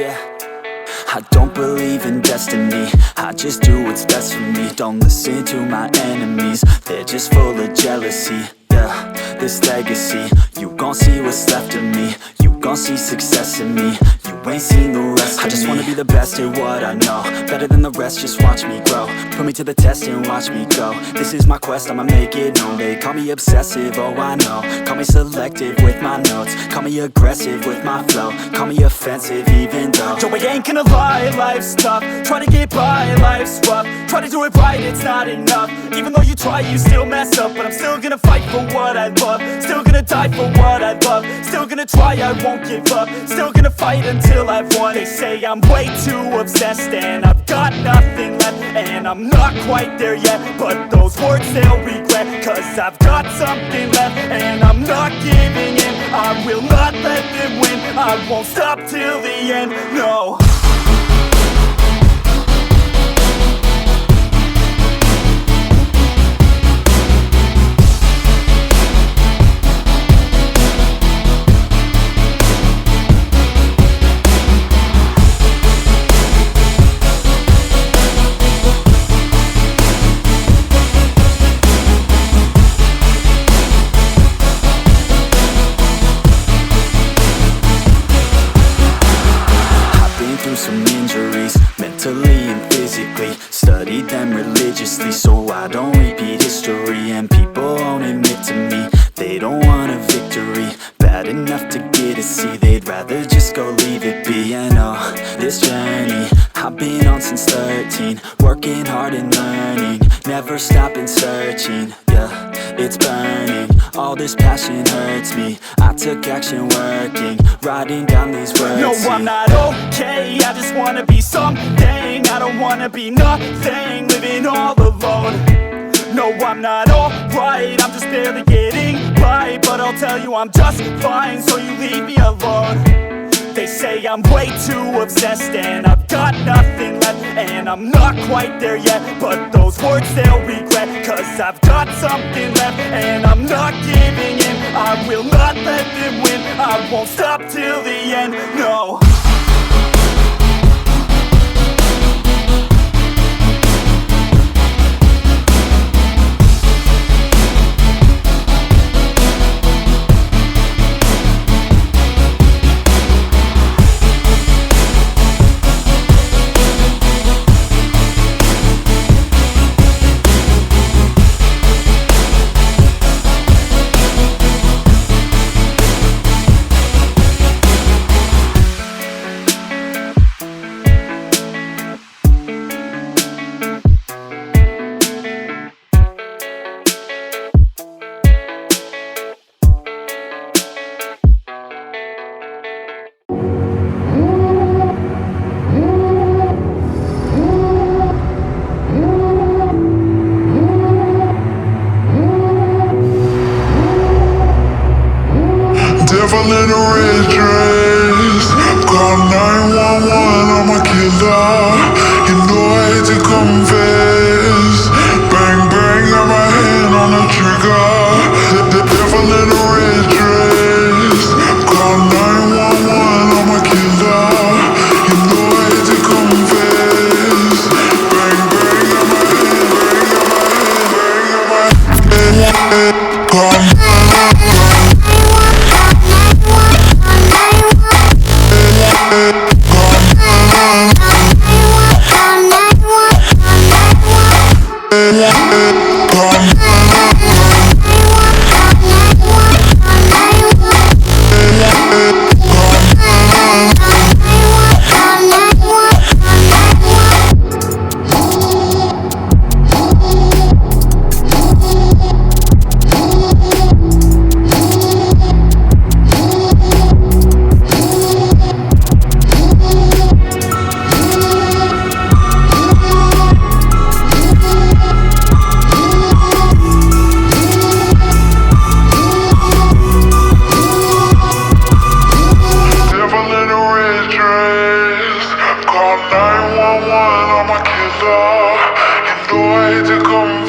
yeah. I don't believe in destiny, I just do what's best for me. Don't listen to my enemies, they're just full of jealousy. Yeah, this legacy, you gon' see what's left of me. You gon' see success in me, you ain't seen the rest of me. I just wanna be the best at what I know, better than the rest, just watch me grow. Put me to the test and watch me go. This is my quest, I'ma make it known. They call me obsessive, oh I know. Call me selective with my notes, call me aggressive with my flow. Call me offensive even though yo, I ain't gonna lie, life's tough. Try to get by, life's rough. Try to do it right, it's not enough. Even though you try, you still mess up. But I'm still gonna fight for what I love, still gonna die for what I love. Still gonna try, I won't give up. Still gonna fight until I've won. They say I'm way too obsessed and I've got nothing left, and I'm not quite there yet, but those words they'll regret. Cause I've got something left and I'm not giving in. I will not let them win, I won't stop till the end, no. Some injuries, mentally and physically. Studied them religiously so I don't repeat history. And people won't admit to me they don't want a victory bad enough to get a C. They'd rather just go leave it be. And oh, this journey I've been on since 13, working hard and learning, never stopping searching. Yeah, it's burning, all this passion hurts me. I took action working, writing down these words. No, I'm not okay, I just wanna be something. I don't wanna be nothing, living all alone. No, I'm not alright, I'm just barely getting by. But I'll tell you I'm just fine, so you leave me alone. They say I'm way too obsessed and I've got nothing left, and I'm not quite there yet, but those words they'll regret. Cause I've got something left and I'm not giving in. I will not let them win, I won't stop till the end, no. Devil in a red dress, call 911, I'm a killer. You know I hate to confess. Bang bang, got my hand on the trigger. The devil in a red dress, call 911, I'm a killer. You know I hate to confess. Bang bang, got my hand, call. Call 911, I'm a killer. You know I hate to come